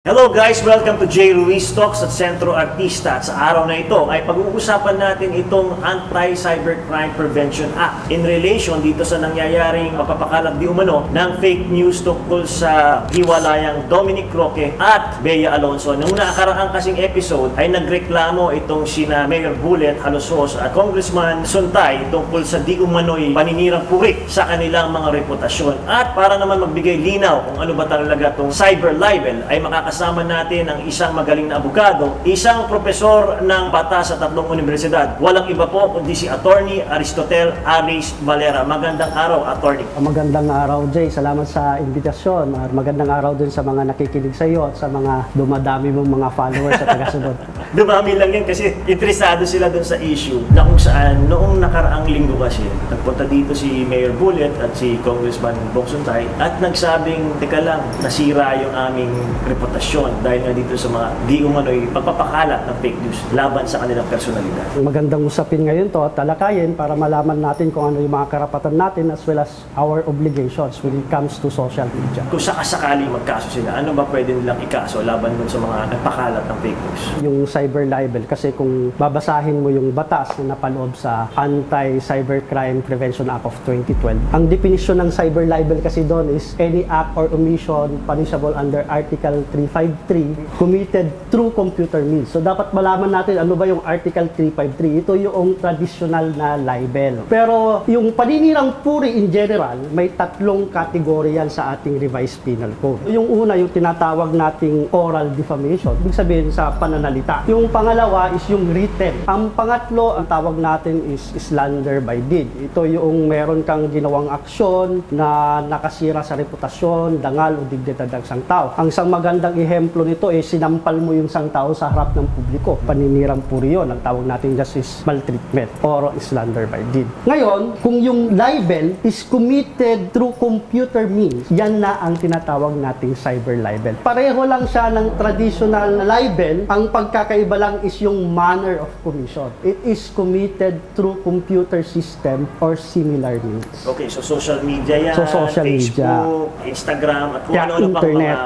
Hello guys! Welcome to J. Ruiz Talks at Sentro Artista. At sa araw na ito ay pag-uusapan natin itong Anti-Cybercrime Prevention Act in relation dito sa nangyayaring mapapakalat di umano ng fake news tungkol sa hiwalayang Dominic Roque at Bea Alonzo. Nung nakaraan kasing episode ay nagreklamo itong sina Mayor Bullet Halosos at Congressman Suntay tungkol sa di umano'y paninirang purik sa kanilang mga reputasyon. At para naman magbigay linaw kung ano ba talaga itong cyber libel ay kasama natin ang isang magaling na abogado, isang profesor ng batas sa 3 universidad. Walang iba po kundi si Attorney Aristotel Aris Valera. Magandang araw, Attorney. Magandang araw, Jay. Salamat sa invitasyon. Magandang araw din sa mga nakikinig sa iyo at sa mga dumadami mong mga followers at tagasunod. Dumami lang yan kasi interesado sila dun sa issue na kung saan noong nakaraang linggo kasi nagpunta dito si Mayor Bullet at si Congressman Bong Suntay at nagsabing, teka lang, nasira yung aming reputasyon dahil nga dito sa mga di umano'y pagpapakalat ng fake news laban sa kanilang personalidad. Magandang usapin ngayon to at talakayin para malaman natin kung ano yung mga karapatan natin as well as our obligations when it comes to social media. Kung sakasakali magkaso sila, ano ba pwede nilang ikaso laban dun sa mga nagpakalat ng fake news? Yung cyber libel, kasi kung babasahin mo yung batas na napaloob sa Anti-Cybercrime Prevention Act of 2012, ang definisyon ng cyber libel kasi doon is any act or omission punishable under Article 353 committed through computer means. So dapat malaman natin ano ba yung Article 353. Ito yung traditional na libel. Pero yung paninirang puri in general, may 3 kategorya yan sa ating revised penal code. Yung una, yung tinatawag nating oral defamation. Ibig sabihin sa pananalita. Yung pangalawa is yung written. Ang pangatlo, ang tawag natin is slander by deed. Ito yung meron kang ginawang aksyon na nakasira sa reputasyon, dangal o dignidad ng isang tao. Ang isang magandang ehemplo nito eh sinampal mo yung isang tao sa harap ng publiko. Paninirang puri yun. Ang tawag natin just is maltreatment or slander by deed. Ngayon, kung yung libel is committed through computer means, yan na ang tinatawag nating cyber libel. Pareho lang siya ng traditional libel. Ang pagkakaiba lang is yung manner of commission. It is committed through computer system or similar means. Okay, so social media yan, so social Facebook, media, Instagram, at kung ano-ano pang internet,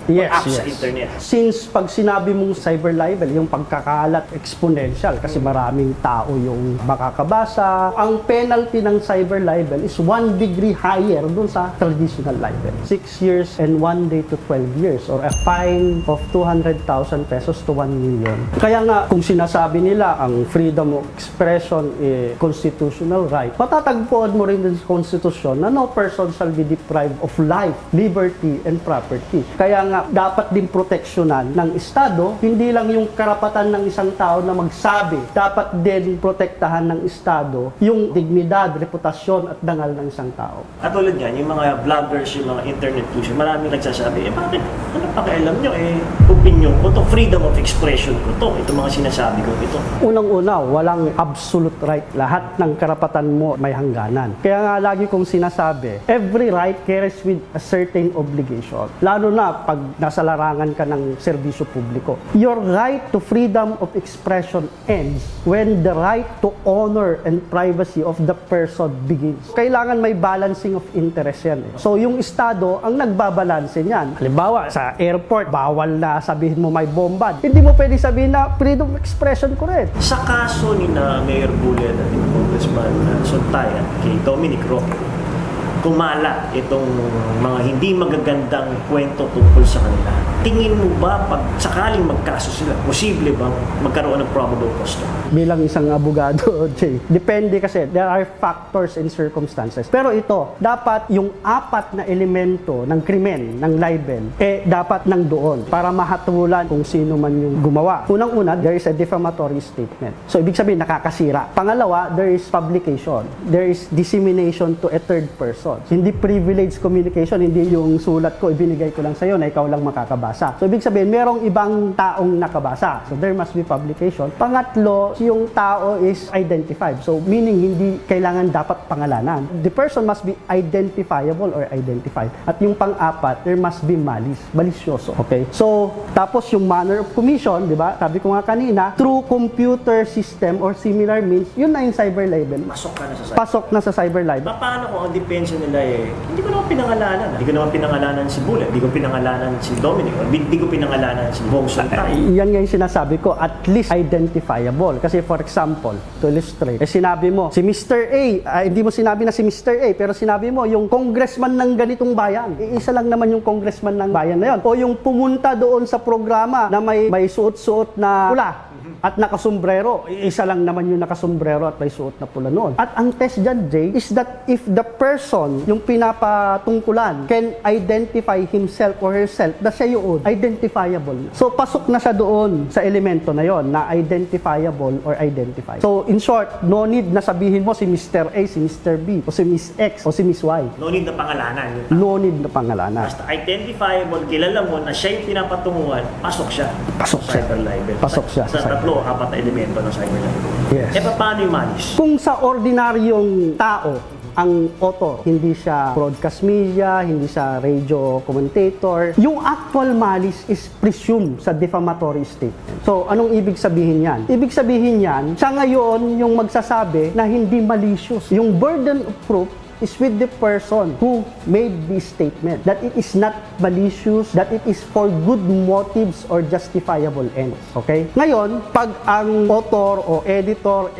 mga apps sa internet. Since pag sinabi mong cyber libel, yung pagkakalat exponential kasi maraming tao yung makakabasa. Ang penalty ng cyber libel is 1 degree higher dun sa traditional libel. 6 years and 1 day to 12 years or a fine of 200,000 pesos to 1 million. Kaya nga, kung sinasabi nila ang freedom of expression constitutional right, matatagpuan mo rin din sa konstitusyon na no person shall be deprived of life, liberty, and property. Kaya nga, dapat din proteksyonan ng Estado, hindi lang yung karapatan ng isang tao na magsabi, dapat din protektahan ng Estado yung dignidad, reputasyon at dangal ng isang tao. At tulad yan, yung mga vloggers, yung mga internet user, maraming nagsasabi, bakit? Ano pakialam nyo? Opinion ko to, freedom of expression ko to, itong mga sinasabi ko ito. Unang-una, walang absolute right. Lahat ng karapatan mo may hangganan. Kaya nga lagi kong sinasabi, every right carries with a certain obligation. Lalo na pag nasa larangan ka ng serbisyo publiko. Your right to freedom of expression ends when the right to honor and privacy of the person begins. Kailangan may balancing of interest yan. So yung Estado ang nagbabalanse niyan. Halimbawa, sa airport, bawal na sabihin mo may bomba. Hindi mo pwede sabihin na freedom of expression ko rin. Sa kaso ni na Mayor Bullet at ni Congressman Suntay at kay Dominic Roque, kumalat itong mga hindi magagandang kwento tungkol sa kanila. Tingin mo ba pag sakaling magkaso sila, posible bang magkaroon ng probable cause? Bilang isang abogado, Jay, depende kasi there are factors and circumstances. Pero ito, dapat yung 4 na elemento ng krimen, ng libel, dapat nandoon para mahatulan kung sino man yung gumawa. Unang-una, there is a defamatory statement. So, ibig sabihin, nakakasira. Pangalawa, there is publication. There is dissemination to a third person. Hindi privileged communication, hindi yung sulat ko, ibinigay ko lang sa'yo na ikaw lang makakabasa. So, ibig sabihin, merong ibang taong nakabasa. So, there must be publication. Pangatlo, yung tao is identified. So, meaning, hindi kailangan dapat pangalanan. The person must be identifiable or identified. At yung pang-apat, there must be malice. Malisyoso. Okay? So, tapos yung manner of commission, di ba? Sabi ko nga kanina, through computer system or similar means, yun na yung cyber libel. Pasok na sa cyber libel. Paano kung ang depensa nila hindi ko naman pinangalanan. Hindi ko naman pinangalanan si Bullet. Hindi ko pinangalanan si Dominic. Hindi ko pinangalanan sa buong salita. Yan nga yung sinasabi ko, at least identifiable. Kasi for example, to illustrate, sinabi mo, si Mr. A, hindi mo sinabi na si Mr. A, pero sinabi mo, yung congressman ng ganitong bayan, isa lang naman yung congressman ng bayan na yun. O yung pumunta doon sa programa na may suot-suot na pula at nakasombrero, isa lang naman yung nakasombrero at may suot na pula noon. At ang test dyan, Jay, is that if the person, yung pinapatungkulan, can identify himself or herself, na siya yun, identifiable. So, pasok na siya doon sa elemento na yon na identifiable or identified. So, in short, no need na sabihin mo si Mr. A, si Mr. B, o si Miss X, o si Miss Y. No need na pangalanan. No need na pangalanan. Basta identifiable, kilala mo na siya yung pinapatunguhan, pasok siya. Pasok sa siya. cyber libel. Pasok siya Sa sa tatlo, apat na elemento ng cyber libel. Yes. Paano yung malis? Kung sa ordinaryong tao, ang author, hindi siya broadcast media, hindi siya radio commentator, yung actual malice is presumed sa defamatory statement. So, anong ibig sabihin yan? Ibig sabihin yan, siya ngayon yung magsasabi na hindi malicious. Yung burden of proof is with the person who made this statement, that it is not malicious, that it is for good motives or justifiable ends. Okay? Ngayon, pag ang author o editor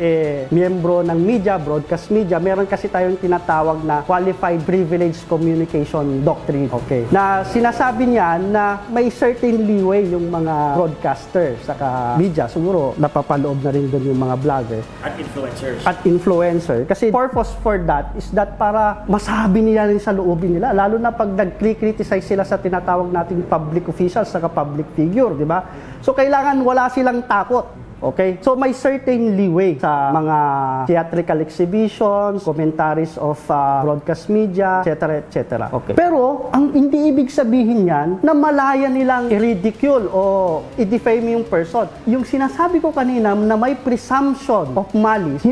miyembro ng media, broadcast media, meron kasi tayong tinatawag na Qualified Privileged Communication Doctrine. Okay? Na sinasabi niya na may certain leeway yung mga broadcaster saka media. Siguro, napapaloob na rin doon yung mga vlogger. At influencers. At influencer. Kasi purpose for that is that para masabi nila rin sa loobin nila, lalo na pag nag-criticize sila sa tinatawag nating public officials saka public figure, di ba? So kailangan wala silang takot. Okay? So may certain leeway sa mga theatrical exhibitions, commentaries of broadcast media, etc. etc. Okay. Pero ang hindi ibig sabihin niyan na malaya nilang i-ridicule o i-defame yung person. Yung sinasabi ko kanina na may presumption of malice,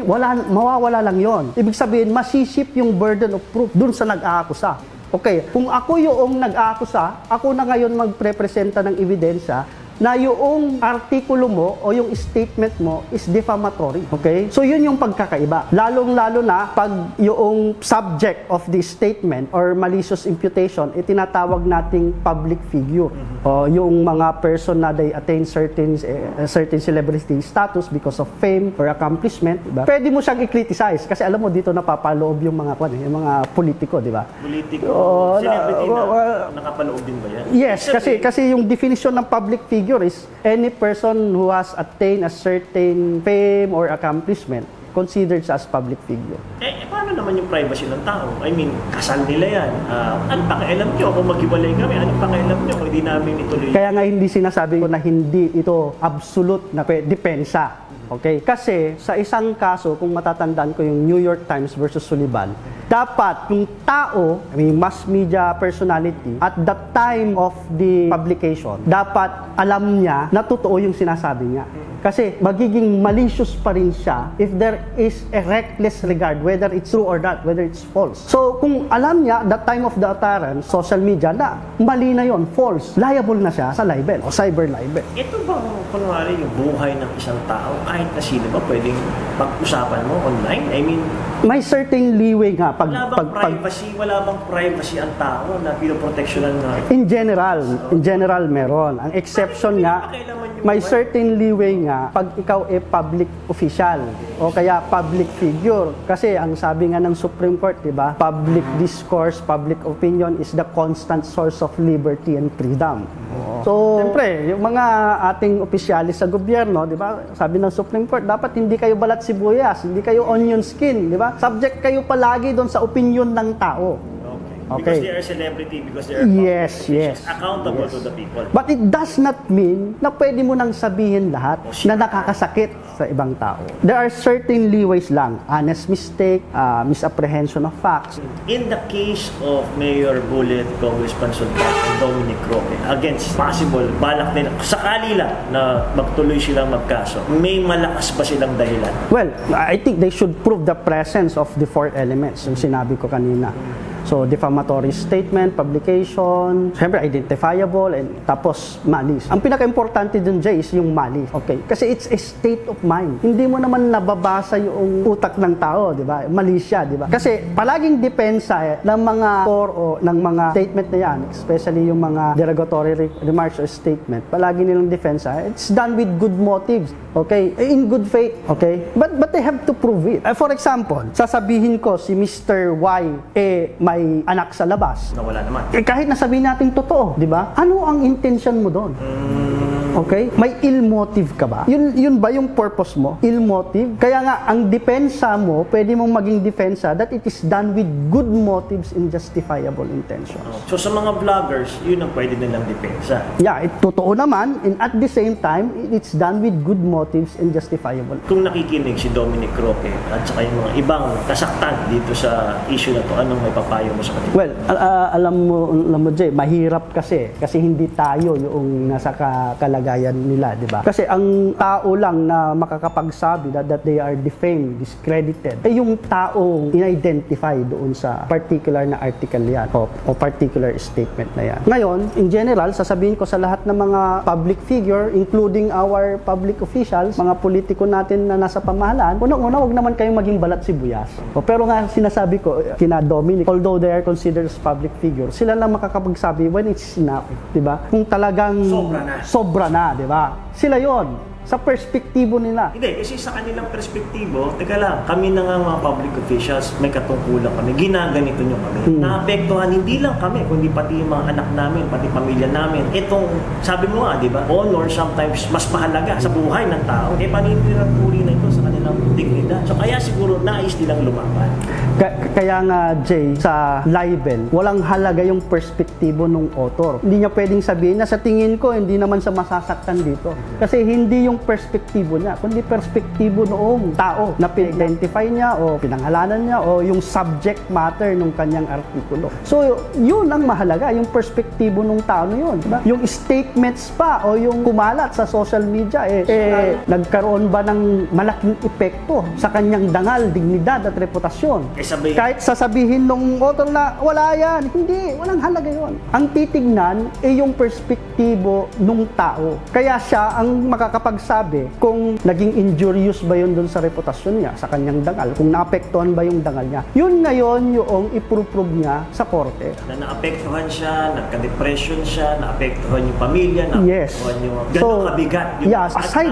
mawawala lang yon. Ibig sabihin, masisip yung burden of proof dun sa nag-aakusa. Okay, kung ako yung nag-aakusa, ako na ngayon magprepresenta ng ebidensya na yung artikulo mo o yung statement mo is defamatory. Okay? So, yun yung pagkakaiba. Lalong-lalo na pag yung subject of the statement or malicious imputation, itinatawag nating public figure. O yung mga person na they attain certain celebrity status because of fame or accomplishment, diba? Pwede mo siyang i-criticize kasi alam mo dito napapaloob yung mga politiko, di ba? Politiko, celebrity na nakapaloob din ba yan? Yes, kasi yung definition ng public figure is any person who has attained a certain fame or accomplishment considered as public figure. Paano naman yung privacy ng tao? I mean, kasal nila yan. Anong pakialam nyo kung maghiwalay kami? Anong pakialam nyo kung hindi namin ituloy? Kaya nga hindi sinasabi ko na hindi ito absolute na depensa. Okay? Kasi sa isang kaso, kung matatandaan ko yung New York Times versus Sullivan, dapat yung tao, mass media personality, at the time of the publication, dapat alam niya na totoo yung sinasabi niya. Kasi magiging malicious pa rin siya if there is a reckless regard, whether it's true or not, whether it's false. So, kung alam niya, the time of the utterance, social media, na mali na yon, false, liable na siya sa libel o cyber libel. Ito bang, kunwari, yung buhay ng isang tao, kahit na sino ba, pwedeng pag-usapan mo online? I mean, may certain leeway nga. Wala bang privacy ang tao na pinoproteksyonan nga? In general meron. Ang exception nga, may certain leeway nga pag ikaw public official o kaya public figure. Kasi ang sabi nga ng Supreme Court, di ba? Public discourse, public opinion is the constant source of liberty and freedom. So, siyempre, yung mga ating opisyalis sa gobyerno, di ba? Sabi ng Supreme Court, dapat hindi kayo balat sibuyas, hindi kayo onion skin, di ba? Subject kayo palagi doon sa opinion ng tao. Okay. Because they are celebrity, because they are accountable to the people. But it does not mean na pwede mo nang sabihin lahat na nakakasakit sa ibang tao. There are certain leeways lang. Honest mistake, misapprehension of facts. In the case of Mayor Bullet, Congressman Sultan, and Dominic Roque, against possible balak nila, sakali lang na magtuloy silang magkaso, may malakas ba silang dahilan? Well, I think they should prove the presence of the four elements, yung sinabi ko kanina. So, defamatory statement, publication, syempre identifiable, and tapos malis. Ang pinaka-importante dun, Jay, is yung malis. Okay? Kasi it's a state of mind. Hindi mo naman nababasa yung utak ng tao, di ba? Malis siya, di ba? Kasi palaging depensa ng mga core o ng mga statement na yan, especially yung mga derogatory remarks or statement, palagi nilang depensa, it's done with good motives. Okay? In good faith. Okay? But they have to prove it. For example, sasabihin ko si Mr. Y may anak sa labas. Nawala naman. Kahit nasabihin natin totoo, di ba? Ano ang intention mo doon? Okay? May ill motive ka ba? Yun ba yung purpose mo? Ill motive? Kaya nga, ang depensa mo, pwede mong maging depensa that it is done with good motives and justifiable intentions. So sa mga vloggers, yun ang pwede nilang depensa. Yeah, totoo naman, and at the same time, it's done with good motives and justifiable. Kung nakikinig si Dominic Roque at saka yung mga ibang kasaktan dito sa issue na to, anong may papayo mo sa kanila? Well, alam mo, Jay, mahirap kasi hindi tayo yung nasa kalagayan nila, di ba? Kasi ang tao lang na makakapagsabi that they are defamed, discredited, ay yung taong in-identify doon sa particular na article yan o particular statement na yan. Ngayon, in general, sasabihin ko sa lahat ng mga public figure, including our public officials, mga politiko natin na nasa pamahalaan, unang-una, wag naman kayong maging balat sibuyas. Pero nga, sinasabi ko, kina Dominic, although they are considered as public figure, sila lang makakapagsabi when it's enough, di ba? Kung talagang sobra na, di ba? Sila yon sa perspektibo nila. Hindi, kasi sa kanilang perspektibo, teka lang, kami na nga mga public officials, may katungkulan kami, ginaganito nyo kami. Naapektuhan hindi lang kami, kundi pati yung mga anak namin, pati pamilya namin. Itong, sabi mo nga, di ba, honor sometimes mas mahalaga sa buhay ng tao. Paninirang puri na ito sa kanilang dignidad. So kaya siguro nais nilang lumaban. Kaya nga, Jay, sa libel, walang halaga yung perspektibo ng author. Hindi niya pwedeng sabihin na sa tingin ko, hindi naman sa masasaktan dito. Kasi hindi yung perspektibo niya, kundi perspektibo noong tao na pinag-identify niya o pinangalanan niya o yung subject matter ng kanyang artikulo. So, yun ang mahalaga, yung perspektibo ng tao na yun. Diba? Yung statements pa o yung kumalat sa social media, nagkaroon ba ng malaking epekto sa kanyang dangal, dignidad at reputasyon? Kahit sasabihin nung author na wala yan, hindi, walang halaga yun. Ang titignan ay yung perspektibo ng tao. Kaya siya ang makakapagsabi kung naging injurious ba yun dun sa reputasyon niya, sa kanyang dangal, kung naapektuhan ba yung dangal niya. Yun ngayon yung iprove niya sa korte. Na naapektuhan siya, nagka-depression siya, naapektuhan yung pamilya, naapektuhan yung gano'ng kabigat, yung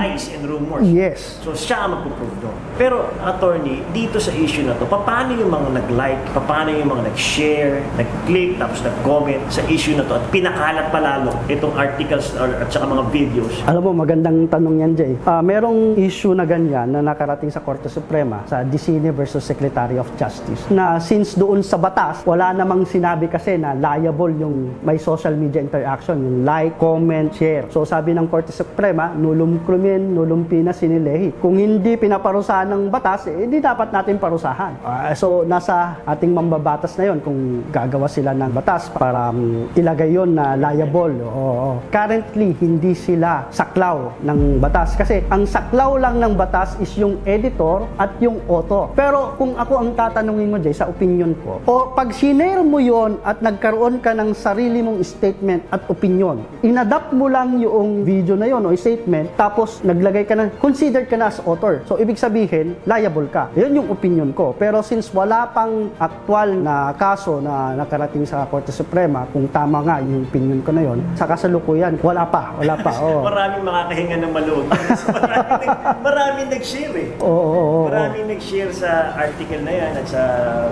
lies and rumors. Yes. So siya ang magpuprove doon. Pero, attorney, dito sa issue na to, paano yung mga nag-like, paano yung mga nag-share, nag-click, tapos nag-comment sa issue na to at pinakalat pa lalo itong articles at saka mga videos? Alam mo, magandang tanong yan, Jay. Merong issue na ganyan na nakarating sa Korte Suprema sa Dicine versus Secretary of Justice na since doon sa batas, wala namang sinabi kasi na liable yung may social media interaction, yung like, comment, share. So sabi ng Korte Suprema, nullum crimen, nullum pena sine lehi. Kung hindi pinaparusahan ng batas, hindi dapat natin parusahan. So nasa ating mambabatas na yon kung gagawa sila ng batas para ilagay yon na liable. Currently, hindi sila saklaw ng batas kasi ang saklaw lang ng batas is yung editor at yung author. Pero kung ako ang tatanungin mo, Jay, sa opinion ko, o pag sinare mo yon at nagkaroon ka ng sarili mong statement at opinion, inadapt mo lang yung video na yon o statement, tapos naglagay ka na, considered ka na as author. So ibig sabihin, liable ka. Yun yung opinion ko. Pero since wala pang aktual na kaso na nakarating sa Korte Suprema, kung tama nga yung opinion ko na yon, sa kasalukuyan, wala pa. Maraming makakahinga ng maloob. Maraming nag-share eh. Maraming nag-share sa article na yan at sa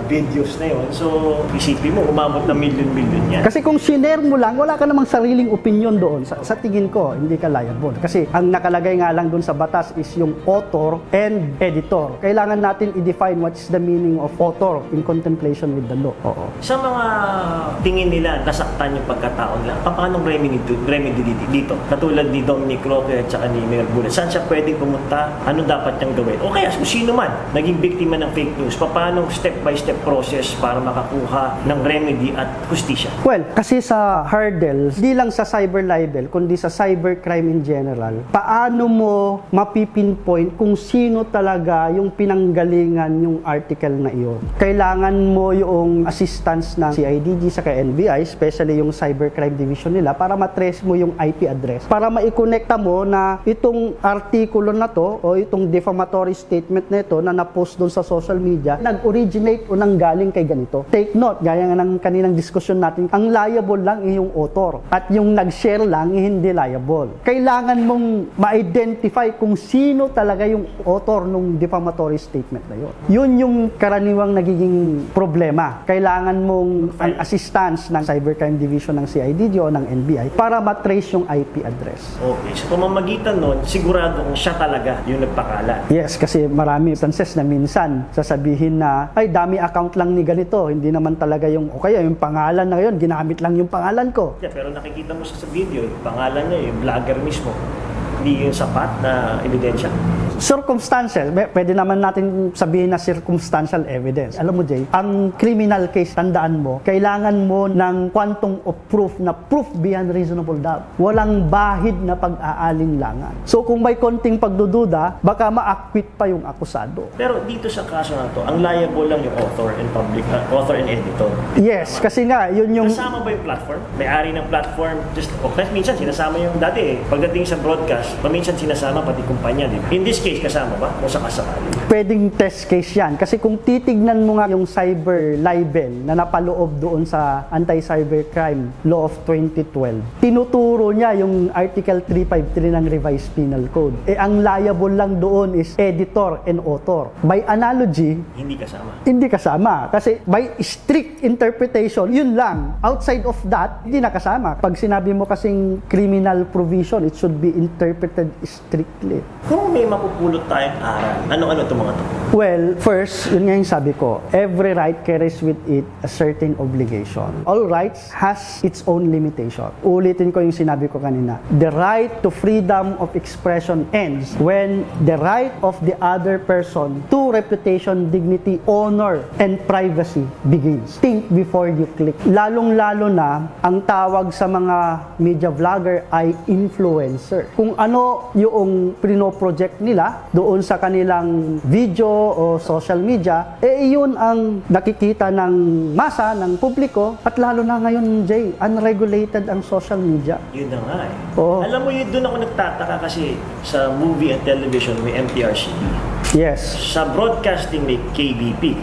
videos na yon. So, isipin mo, umabot na milyon-milyon yan. Kasi kung sinare mo lang, wala ka namang sariling opinion doon. Sa tingin ko, hindi ka liable. Kasi ang nakalagay nga lang doon sa batas is yung author and editor. Kailangan natin i-define what is the meaning of author in contemplation with the law. Sa mga tingin nila, nasaktan yung pagkatao nila, paano remedy dito? Katulad ni Dominic Roque at saka ni criminal bullet. Saan siya pwedeng pumunta? Ano dapat niyang gawin? O kaya kung sino man naging biktima ng fake news, paano step-by-step process para makakuha ng remedy at hustisya? Well, kasi sa hurdles, di lang sa cyber libel, kundi sa cybercrime in general, paano mo mapipinpoint kung sino talaga yung pinanggalingan yung article na iyon? Kailangan mo yung assistance ng CIDG sa NBI, especially yung cybercrime division nila, para matrace mo yung IP address. Para maikonekta mo na itong artikulo na to o itong defamatory statement na ito na na-post doon sa social media, nag-originate o nanggaling kay ganito. Take note, gaya nga ng kaninang diskusyon natin, ang liable lang yung author at yung nag-share lang hindi liable. Kailangan mong ma-identify kung sino talaga yung author ng defamatory statement na yun. Yun yung karaniwang nagiging problema. Kailangan mong ang assistance ng cybercrime division ng CIDG o ng NBI para matrace yung IP address. Okay, so pamamagitan nun, sigurado kung siya talaga yung nagpakalat. Yes, kasi marami instances na minsan sasabihin na, ay dami account lang ni ganito, hindi naman talaga yung, o kaya yung pangalan na yun, ginamit lang yung pangalan ko. Yeah, pero nakikita mo sa video, yung pangalan niya, yung vlogger mismo. Hindi yung sapat na ebidensya. Circumstantial, pwede naman natin sabihin na circumstantial evidence. Alam mo, Jay, ang criminal case, tandaan mo, kailangan mo ng quantum of proof na proof beyond reasonable doubt. Walang bahid na pag-aalinlangan. So kung may konting pagdududa, baka ma-acquit pa yung akusado. Pero dito sa kaso na to, ang liable lang yung author and editor. Yes, kasi nga, yun yung... Kasama ba yung platform? May-ari ng platform? Okay, minsan sinasama yung dati pagdating sa broadcast, paminsan sinasama pati kumpanya. In this case, kasama ba? Kung sakasakali? Pwedeng test case yan. Kasi kung titignan mo nga yung cyber libel na napaloob doon sa Anti-Cybercrime Law of 2012, tinuturo niya yung Article 353 ng Revised Penal Code. Ang liable lang doon is editor and author. By analogy, hindi kasama. Hindi kasama. Kasi by strict interpretation, yun lang. Outside of that, hindi nakasama. Pag sinabi mo kasing criminal provision, it should be interpreted strictly. Kung may mapupulot tayong aral, ano-ano itong mga to? Well, first, yun nga yung sabi ko, every right carries with it a certain obligation. All rights has its own limitation. Ulitin ko yung sinabi ko kanina. The right to freedom of expression ends when the right of the other person to reputation, dignity, honor, and privacy begins. Think before you click. Lalong-lalo na, ang tawag sa mga media vlogger ay influencer. Kung ano yung project nila doon sa kanilang video o social media, yun ang nakikita ng masa, ng publiko, at lalo na ngayon, Jay, unregulated ang social media. Yun na nga eh. Oo. Alam mo yun, doon ako nagtataka kasi sa movie and television may MTRCB. Yes. Sa broadcasting may KBP.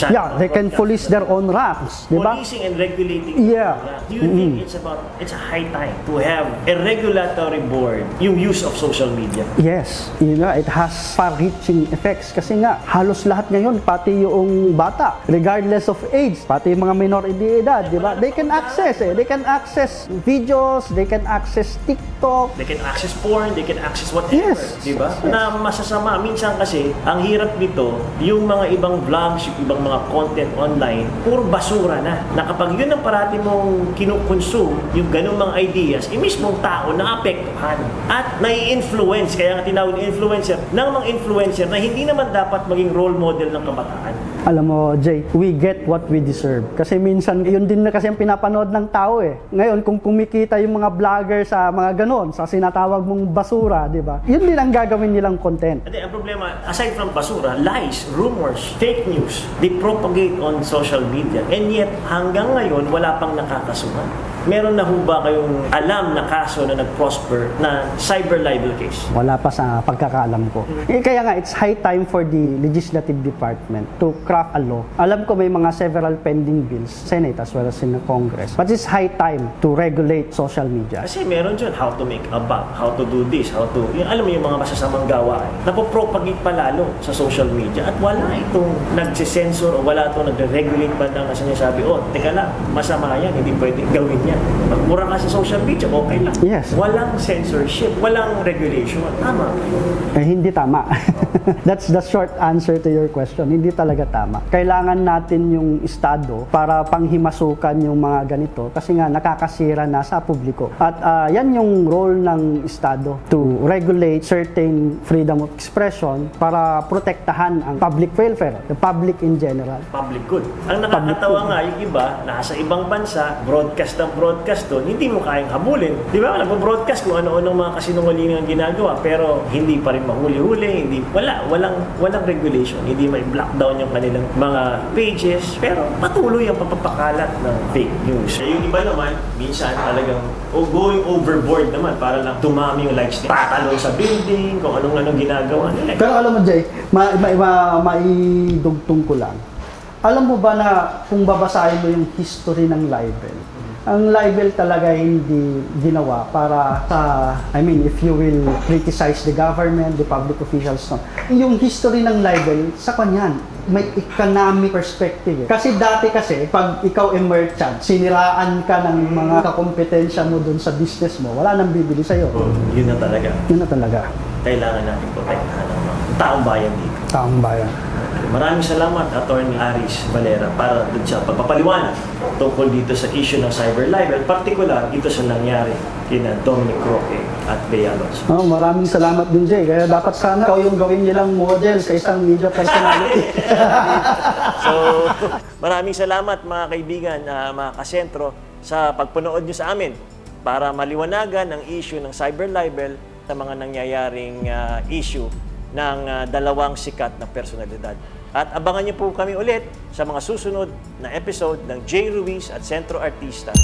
Yeah, they can police their own ranks, di ba? Policing and regulating. Yeah. Do you think it's a high time to have a regulatory board yung use of social media? Yes, it has far-reaching effects kasi nga halos lahat ngayon, pati yung bata, regardless of age, pati yung mga minor de edad, di ba? They can access They can access videos, they can access TikTok, they can access porn, they can access whatever, yes, di ba? Yes. Na masasama minsan kasi ang hirap nito, yung mga ibang vlogs, yung ibang mga content online, puro basura na. Na kapag yun ang parati mong kinukonsume, yung ganung mga ideas, mismong tao naapektuhan at nai-influence, kaya nga tinawag influencer, ng mga influencer na hindi naman dapat maging role model ng kabataan. Alam mo, Jay, we get what we deserve. Kasi minsan, yun din na kasi ang pinapanood ng tao eh. Ngayon, kung kumikita yung mga vlogger sa mga ganon, sa sinatawag mong basura, di ba? Yun din ang gagawin nilang content. At ang problema, aside from basura, lies, rumors, fake news, they propagate on social media. And yet, hanggang ngayon, wala pang nakakasuhan. Meron na ho ba kayong alam na kaso na nag-prosper na cyber libel case? Wala pa sa pagkakaalam ko. Kaya nga, it's high time for the Legislative Department to craft a law. Alam ko may mga several pending bills, Senate as well as in the Congress. But it's high time to regulate social media. Kasi meron dyan how to make a buck, how to do this, alam mo yung mga masasamang gawain. Napopropagate pa lalo sa social media at wala itong nagsisensor o wala itong nagre-regulate ba na sinasabi, teka lang, masama yan, hindi pwede gawin yan. yan. Magmura ka sa social media, okay lang. Yes. Walang censorship, walang regulation. Tama. Hindi tama. That's the short answer to your question. Hindi talaga tama. Kailangan natin yung Estado para panghimasukan yung mga ganito kasi nga nakakasira na sa publiko. At yan yung role ng Estado to regulate certain freedom of expression para protektahan ang public welfare, the public in general. Public good. Ang nakakatawa nga, yung iba, nasa ibang bansa, broadcast ng broadcast doon, hindi mo kayang habulin. Di ba? Nag-broadcast kung ano-anong mga kasinungalingan ang ginagawa, pero hindi pa rin mahuli-huli, walang regulation, hindi may block down yung kanilang mga pages, pero patuloy ang papapakalat ng fake news. Yung iba naman, minsan talagang going overboard naman para lang tumami yung likes nila. Patalon sa building, kung anong-anong ginagawa nila. Pero alam mo, Jay, maidugtong ko lang. Alam mo ba na kung babasahin mo yung history ng libel, ang libel talaga hindi ginawa para sa, if you will criticize the government, the public officials, no. Yung history ng libel, sa kanyan, may economic perspective. Kasi dati pag ikaw merchant, siniraan ka ng mga kakompetensya mo dun sa business mo, wala nang bibili sa'yo. Yun na talaga. Yun na talaga. Kailangan natin protektahan ang mga taong bayan dito. Taong bayan. Maraming salamat, Attorney Aris Valera, para dun sa pagpapaliwanag tungkol dito sa issue ng cyber libel, particular dito sa nangyari kina Dominic Roque at Bea Alonzo. Maraming salamat din, Jay. Kaya dapat sana ikaw yung gawin nilang model sa isang media personality. So, maraming salamat mga kaibigan, mga kasentro, sa pagpanood nyo sa amin para maliwanagan ang issue ng cyber libel sa mga nangyayaring issue ng dalawang sikat na personalidad. At abangan niyo po kami ulit sa mga susunod na episode ng J. Ruiz at Sentro Artista.